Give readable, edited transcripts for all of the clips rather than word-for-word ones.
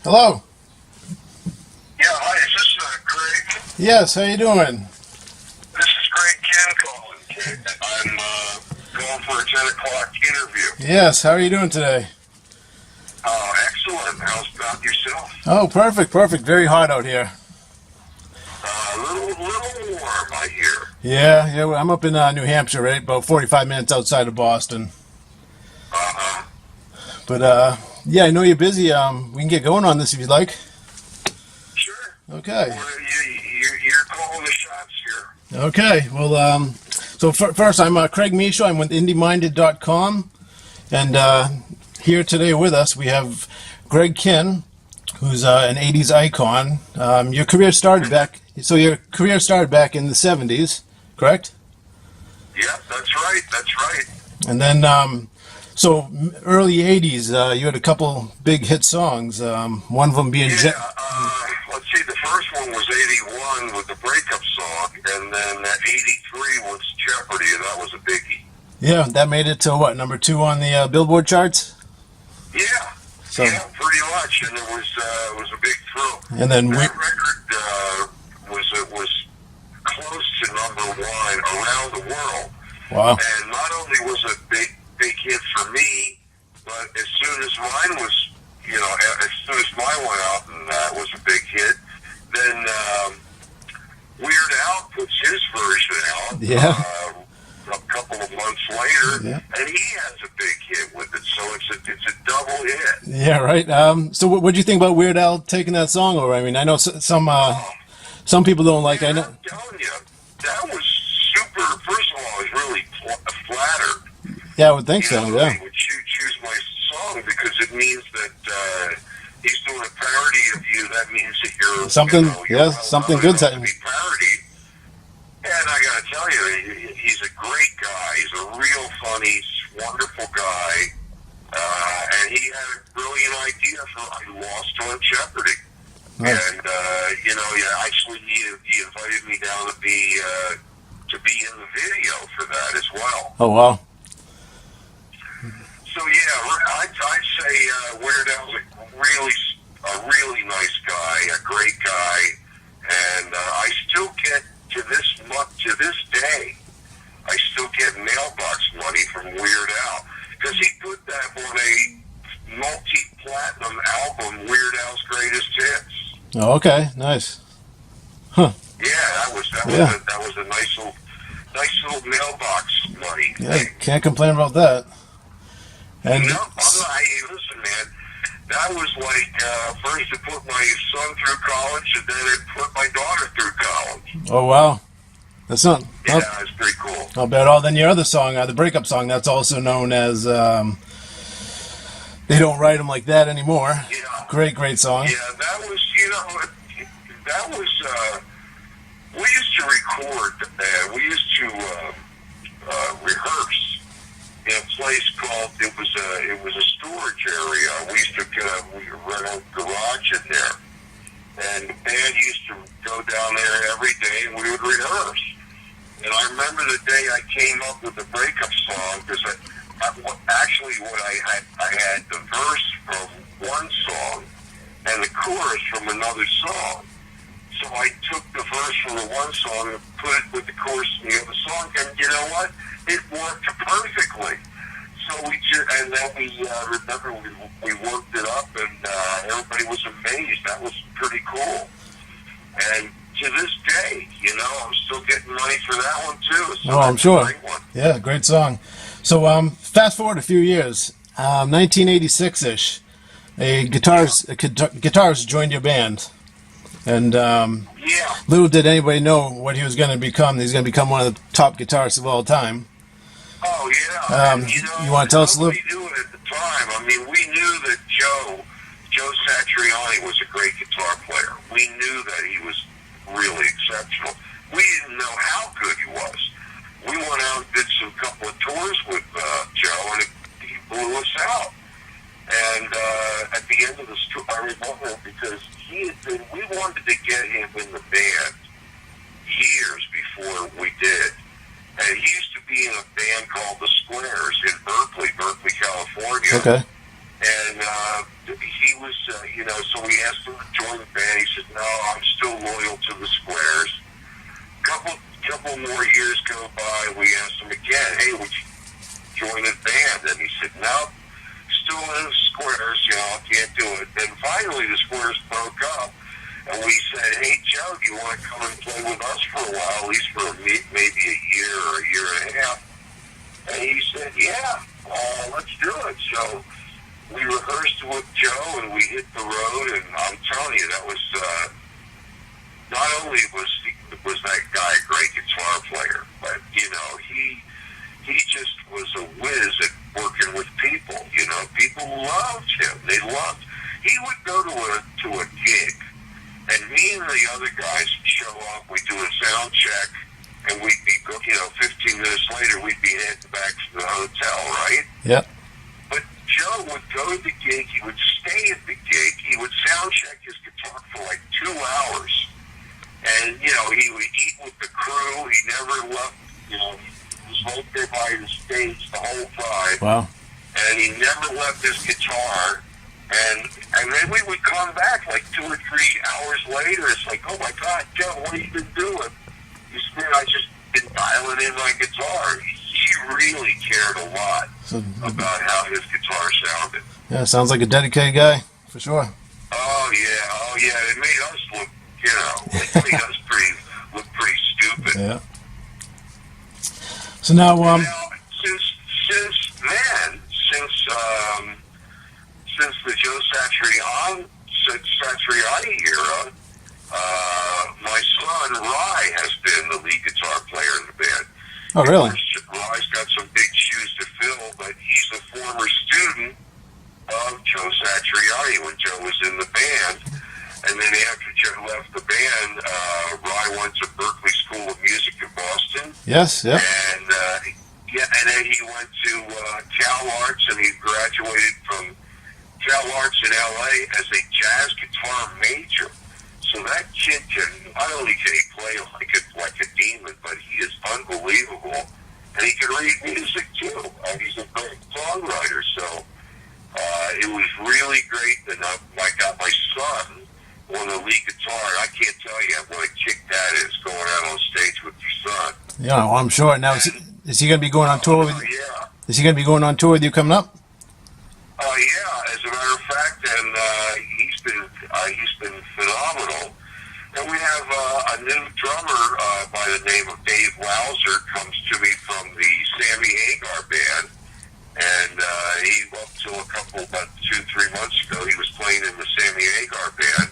Hello. Yeah, hi, is this Greg? Yes, how you doing? This is Greg Kihn calling. I'm going for a 10 o'clock interview. Yes, how are you doing today? Excellent. How's about yourself? Oh, perfect. Very hot out here. Little warm, I hear. Yeah, well, I'm up in New Hampshire, right? About 45 minutes outside of Boston. Uh-huh. But, yeah, I know you're busy. We can get going on this if you'd like. Sure. Okay. Well, you're calling the shots here. Okay, well, so first, I'm Craig Michaud. I'm with IndieMinded.com. And here today with us, we have Greg Kihn, who's an 80s icon. Your career started back in the 70s, correct? Yeah, that's right. And then, so early 80s, you had a couple big hit songs, one of them being... Let's see, the first one was 81 with the Breakup song, and then 83 was Jeopardy, and that was a biggie. Yeah, that made it to, what, number 2 on the Billboard charts? Yeah, yeah, pretty much, and it was a big thrill. And then that record was close to number 1 around the world. Wow. And not only was it a big hit for me, but as soon as mine was, as soon as mine went out and that was a big hit, then Weird Al puts his version out. Yeah. A couple of months later, yeah. And he has a big hit with it, so it's a double hit. Yeah, right. So what do you think about Weird Al taking that song over? I mean, I know some people don't like. I know. I'm telling you, that was super. First of all, I was really flattered. Yeah, I would think so. Yeah. He would choose my song because it means that he's doing a parody of you. That means that you're something. You're something good. To be parodied. And I got to tell you, he's a great guy. He's a real funny, wonderful guy. And he had a brilliant idea for I Lost on Jeopardy. Nice. And, he invited me down to be in the video for that as well. Oh, wow. So, yeah, I'd say Weird Al's a really nice guy, a great guy. And I still get, to this day, I still get mailbox money from Weird Al. Because he put that on a multi-platinum album, Weird Al's Greatest Hits. Oh, okay, nice. Huh. Yeah, that was a nice little mailbox money. Yeah, can't complain about that. And no, hey, listen, man, that was like first it put my son through college, and then it put my daughter through college. Oh, wow. That's not... Yeah, that's pretty cool. I'll bet all. Then your other song, the Breakup song, that's also known as They Don't Write Them Like That Anymore. Yeah. Great song. Yeah, that was, we used to record, we used to rehearse in a place called, it was a storage area. We used to rent a garage in there. And the band used to go down there every day and we would rehearse. And I remember the day I came up with the Breakup song, because I had the verse from one song and the chorus from another song. So I took the verse from the one song and put it with the chorus from the other song, and you know what? It worked perfectly. So remember we worked it up, and everybody was amazed. That was pretty cool. And to this day, I'm still getting money for that one too. So I'm sure. Great one. Yeah, great song. So fast forward a few years, 1986-ish, a guitarist joined your band, and little did anybody know what he was going to become. He's going to become one of the top guitarists of all time. Oh yeah. You want to tell us a little? Nobody knew it at the time. I mean, we knew that Joe Satriani was a great guitar player. We knew that he was really exceptional. We didn't know how good he was. We went out and did some couple of tours with Joe, and he blew us out. And at the end of the tour, I remember because we wanted to get him in the band years before we did. And he used to be in a band called The Squares in Berkeley, California. Okay. And he was, so we couple more years go by, we asked him again, hey, would you join the band? And he said, no, still in the Squares, I can't do it. And finally the Squares broke up, and we said, hey, Joe, do you want to come and play with us for a while, at least for maybe a year or a year and a half? And he said, yeah, let's do it. So we rehearsed with Joe, and we hit the road, and I'm telling you, that was, not only was that guy a great guitar player, but, he just was a whiz at working with people. People loved him. He would go to a gig, and me and the other guys would show up, we'd do a sound check, and we'd be, 15 minutes later, we'd be heading back to the hotel, right? Yep. But Joe would go to the gig, he would stay at the gig, he would sound check his guitar for like 2 hours. And, he would eat with the crew, he never left, he was right there by the stage the whole time. Wow. And he never left his guitar. And then we would come back like 2 or 3 hours later. It's like, oh my God, Joe, what have you been doing? He said, I just been dialing in my guitar. He really cared a lot about how his guitar sounded. Yeah, sounds like a dedicated guy, for sure. Oh yeah. It made us look, it made us look pretty stupid. Yeah. So now, since the Joe Satriani era, my son Rye has been the lead guitar player in the band. Oh, really? Rye's got some big shoes to fill, but he's a former student of Joe Satriani when Joe was in the band. And then after Joe left the band, Rye went to Berklee School of Music in Boston. Yes, yeah. And then he went to Cal Arts, and he graduated from Cal Arts in L.A. as a jazz guitar major. So that kid not only can he play like a demon, but he is unbelievable. And he can read music too. He's a great songwriter. So it was really great that I got my son on the lead guitar. I can't tell you what a kick that is, going out on stage with your son. Yeah, well, I'm sure. Now, is he going to be going on tour with you? Yeah. Is he going to be going on tour with you coming up? Yeah, as a matter of fact, and he's been phenomenal. And we have a new drummer by the name of Dave Wowser comes to me from the Sammy Hagar band, and he up till about 2-3 months ago he was playing in the Sammy Hagar band.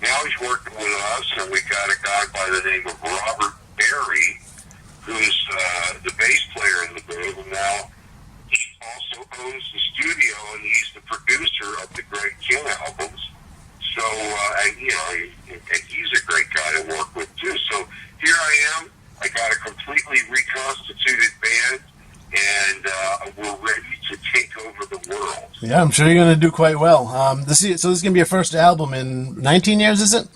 Now he's working with us, and we got a guy by the name of Robert Berry, who's the bass player in the band, and now he also owns the studio, and he's the producer of the Greg Kihn albums. So, and he's a great guy to work with too. So here I am. I got a completely reconstituted band, and we're ready to take over the world. Yeah, I'm sure you're going to do quite well. This is going to be your first album in 19 years, is it?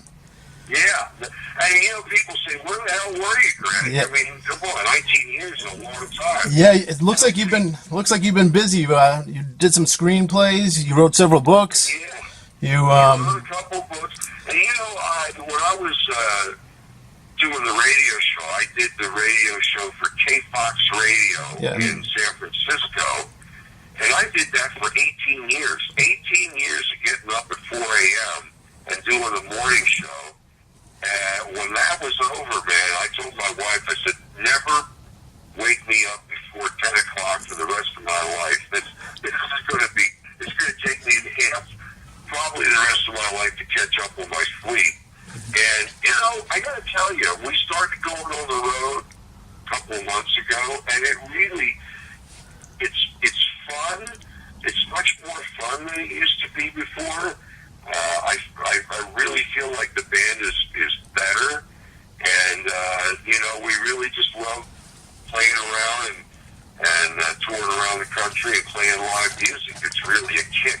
Yeah. And, people say, where the hell were you, Greg? Yeah. I mean, come on, 19 years is a long time. Yeah, it looks like you've been busy. You did some screenplays. You wrote several books. Yeah. You I wrote a couple books. And, when I was doing the radio show, I did the radio show for K-Fox Radio in San Francisco. And I did that for 18 years. 18 years of getting up at 4 a.m. and doing the morning show. And when that was over, man, I told my wife, I said, never wake me up before 10 o'clock for the rest of my life. It's going to take me probably the rest of my life to catch up with my sleep. And, I got to tell you, we started going on the road a couple of months ago, and it's fun. It's much more fun than it used to be before. I really feel like the band is better, and we really just love playing around and touring around the country and playing live music. It's really a kick.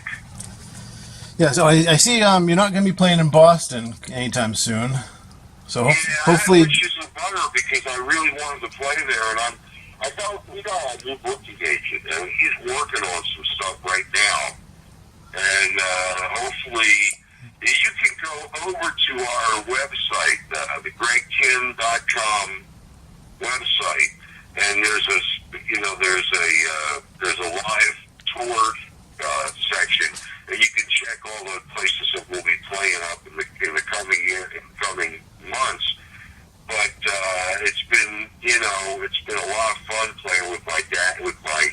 Yeah, so I see you're not going to be playing in Boston anytime soon. So hopefully, which is a bummer because I really wanted to play there, and we got a new booking agent, and he's working on some stuff right now. And hopefully, you can go over to our website, thegregkihn.com and there's a live tour section, and you can check all the places that we'll be playing up in the coming months. But it's been a lot of fun playing with my dad, with my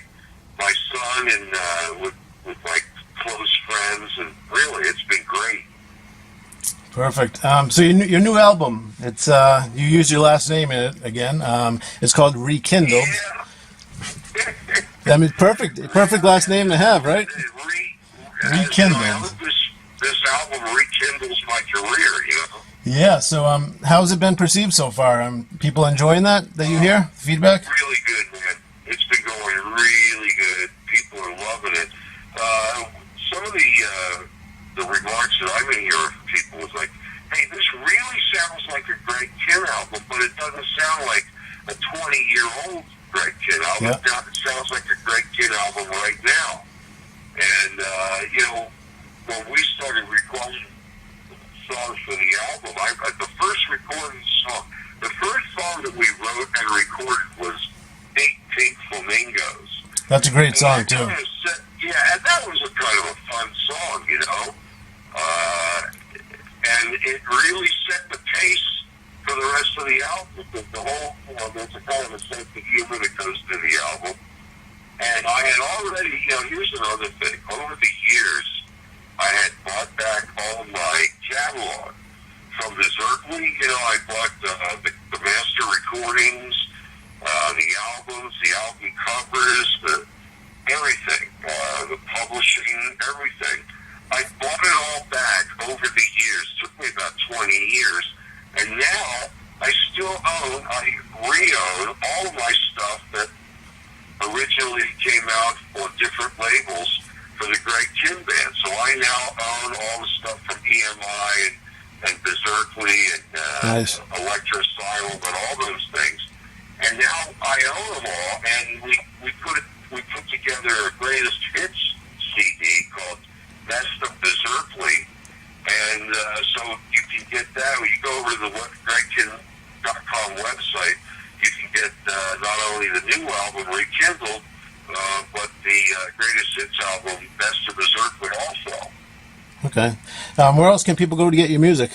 son, and with my close friends, and really, it's been great. Perfect. So your new album, it's you use your last name in it again. It's called Rekindled. Yeah. I mean, perfect last name to have, right? Rekindled. I hope this album rekindles my career, you know. Yeah. So how's it been perceived so far? People enjoying that you hear? Feedback? Really good, man. It's been going really good. People are loving it. Some of the remarks that I've been hearing from people was like, "Hey, this really sounds like a Greg Kihn album, but it doesn't sound like a 20-year-old Greg Kihn album. Yeah. It sounds like a Greg Kihn album right now." And when we started recording songs for the album, the first song that we wrote and recorded was "Big Pink Flamingos." That's a great song too. And that was a kind of a fun song, you know. And it really set the pace for the rest of the album. The whole, there's a kind of a sense of humor that goes to the album. And I had already, here's another thing. Over the years, I had bought back all my catalog from Berserkly. I bought the master recordings, the albums, the album covers, everything, the publishing, everything. I bought it all back over the years. It took me about 20 years. And now I still I re-own all of my stuff that originally came out on different labels for the Greg Kihn Band. So I now own all the stuff from EMI and Berserkly and Nice. Electrosylum and all those things. And now I own them all, and we put together a greatest hits CD called Best of Berserkly, and so you can get that. When you go over to the GregKihn.com website, you can get not only the new album Rekindled, but the greatest hits album Best of Berserkly also. Okay. Where else can people go to get your music?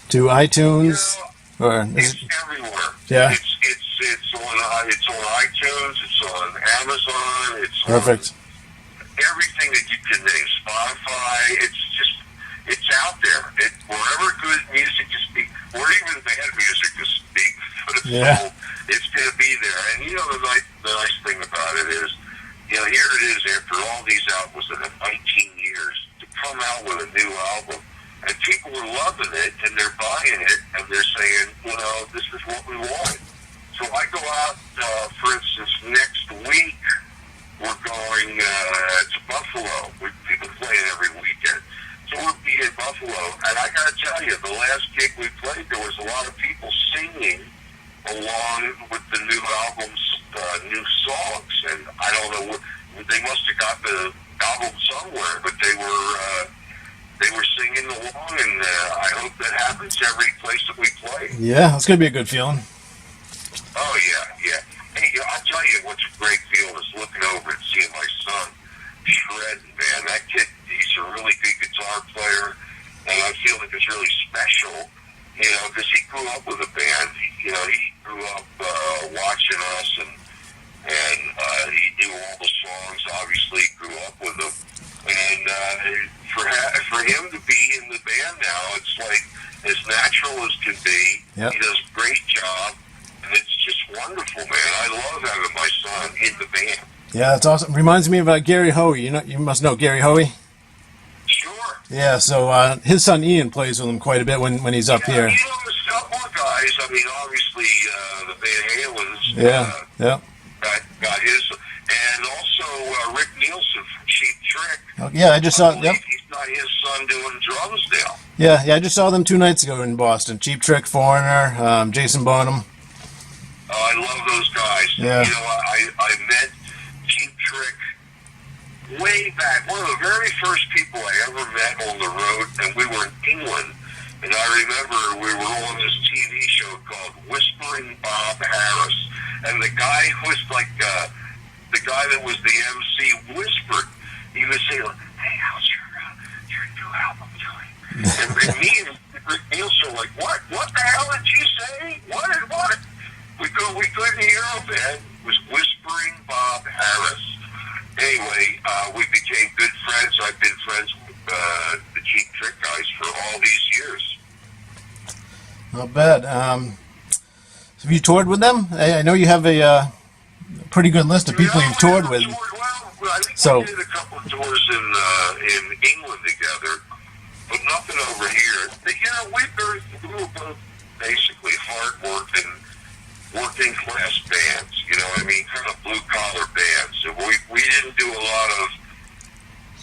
To iTunes? It's everywhere. Yeah. It's on iTunes. It's on Amazon. It's Perfect. on everything that you can name. Spotify. It's out there. Wherever good music is being, or even bad music is being put Yeah. it's going to be there. And the nice thing about it is, here it is after all these albums that have 19 years to come out with a new album. And people are loving it, and they're buying it, and they're saying, this is what we want. So I go out, for instance, next week, we're going to Buffalo. We've been playing every weekend. So we'll be in Buffalo, and I got to tell you, the last gig we played, there was a lot of people singing along with the new album's new songs, and I don't know, they must have got the album somewhere, but they were singing along, and I hope that happens every place that we play. Yeah, that's going to be a good feeling. Oh, yeah. Hey, I'll tell you what's a great feeling is looking over and seeing my son shredding, man. That kid, he's a really good guitar player, and I feel like it's really special, because he grew up with a band. He grew up watching us, and he knew all the songs. Obviously, he grew up with them. And for him to be in the band now, it's like as natural as can be. Yep. He does a great job, and it's just wonderful, man. I love having my son in the band. Yeah, that's awesome. Reminds me of Gary Hoey. You must know Gary Hoey. Sure. Yeah, so his son Ian plays with him quite a bit when he's up here. There's a couple of guys. I mean, obviously the Van Halen's Yeah. got his, and also Rick Nielsen from Cheap Trick. Oh, yeah, I just saw. Yep. He's got his son doing drums now. Yeah, I just saw them 2 nights ago in Boston. Cheap Trick, Foreigner, Jason Bonham. I love those guys. Yeah. I met Cheap Trick way back. One of the very first people I ever met on the road, and we were in England. And I remember we were on this TV show called Whispering Bob Harris. and the guy was like, the guy that was the MC whispered. He would say, like, "Hey, how's your new album doing?" And me and Rick Nielsen were like, "What the hell did you say? What?" We couldn't hear him, man. It was Whispering Bob Harris. Anyway, we became good friends. I've been friends with the Cheap Trick guys for all these years. Not bad. Have you toured with them? I know you have a pretty good list of people you've toured with. Well, I think we did a couple of tours in England together, but nothing over here. You know, we were both basically hard-working, working-class bands. You know what I mean? Kind of blue-collar bands. So we didn't do a lot of.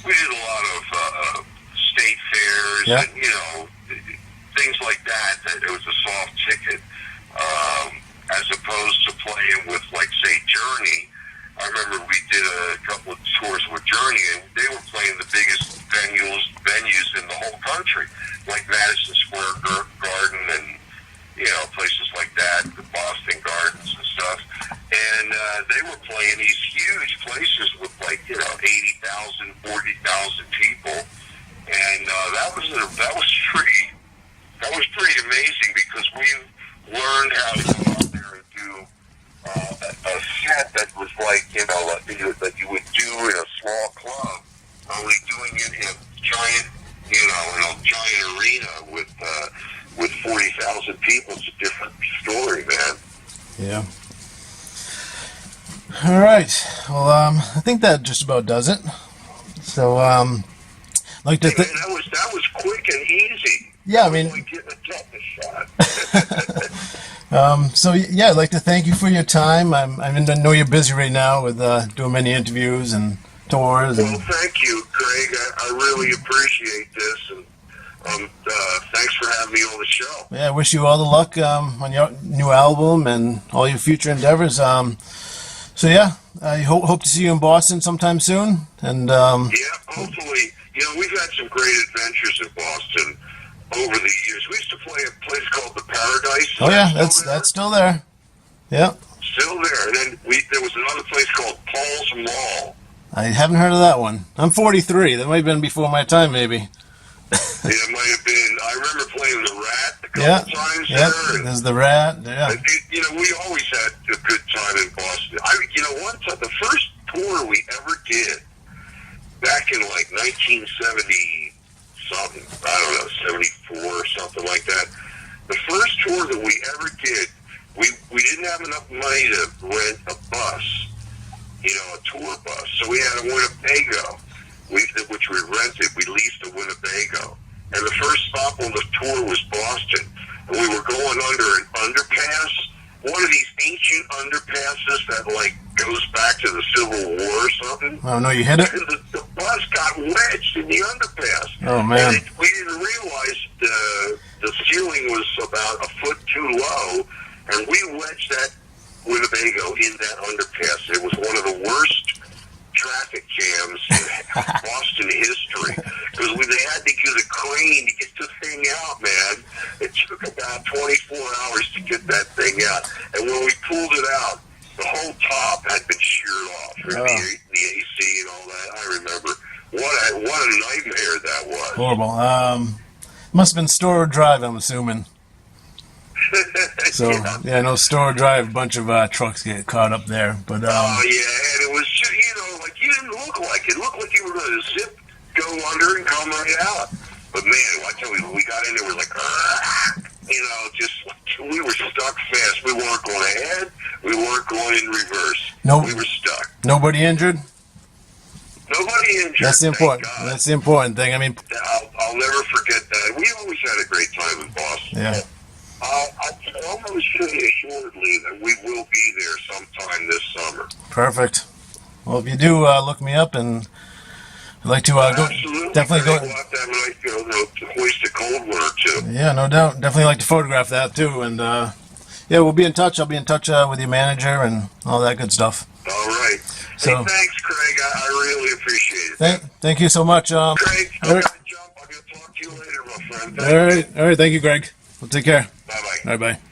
We did a lot of state fairs and things like that. That it was a soft ticket, as opposed to playing with, like, say, Journey. I remember we did a couple of tours with Journey, and they were playing the biggest venues in the whole country, like Madison Square Garden and, you know, places like that, the Boston Gardens and stuff. And they were playing these huge places with, like, you know, 80,000, 40,000 people. And that was pretty amazing, because we learned how to go out there and do a set that was like, you know, that you would do in a small club, only doing it in a giant, you know, in a giant arena with 40,000 people. It's a different story, man. Yeah. All right. Well, I think that just about does it. So, like to man, that was quick and easy. Yeah, I mean. Like getting a tetanus shot. So yeah, I'd like to thank you for your time. I know you're busy right now with doing many interviews and tours. Well, thank you, Craig. I really appreciate this, and thanks for having me on the show. Yeah, I wish you all the luck on your new album and all your future endeavors. So yeah, I hope to see you in Boston sometime soon. And yeah, hopefully. You know, we've had some great adventures in Boston over the years. We used to play a place called the Paradise. Oh yeah, that's still there. Yeah. Still there. And then there was another place called Paul's Mall. I haven't heard of that one. I'm 43. That might have been before my time, maybe. It might have been. I remember playing the Rat a couple times there. There's the Rat. Yeah. And, you know, we always had a good time in Boston. You know, one time, the first tour we ever did, back in like 1970 something, I don't know, 74 or something like that. The first tour that we ever did, we didn't have enough money to rent a bus, you know, a tour bus. So we had a Winnebago, which we rented. We leased a Winnebago. And the first stop on the tour was Boston. And we were going under an underpass, one of these ancient underpasses that, like, goes back to the Civil War or something. Oh, no, you hit it? And the bus got wedged in the underpass. Oh, man. And we didn't realize the ceiling was about a foot too low, and we wedged that Winnebago in that underpass. It was one of the worst traffic jams in Boston history, because they had to use a crane to get the thing out, man. It took about 24 hours to get that thing out. And when we pulled it out, the whole top had been sheared off. The AC and all that. I remember. What a nightmare that was. Horrible. Must have been Store Drive, I'm assuming. So, yeah, I know Store Drive, a bunch of trucks get caught up there. But yeah, and it was, you know, like, you didn't look like it. It looked like you were going to go under and come right out. But, man, I tell you, when we got in there, we were like, you know, just, we were stuck fast. We weren't going ahead. We weren't going in reverse. Nope. We were stuck. Nobody injured? Nobody injured. That's the important. That's the important thing. I mean, I'll never forget that. We always had a great time in Boston. Yeah. I can almost say assuredly that we will be there sometime this summer. Perfect. Well, if you do, look me up, and I'd like to go. Absolutely. Definitely go. We'll have to have a nice, you know, to hoist a cold one or two. Yeah, no doubt. Definitely like to photograph that too, and yeah, we'll be in touch. I'll be in touch with your manager and all that good stuff. All right. So, hey, thanks, Craig. I really appreciate it. Thank you so much. Craig, I got to jump. I'm going to talk to you later, my friend. All right. Thank you, Greg. We'll take care. Bye-bye. Bye-bye.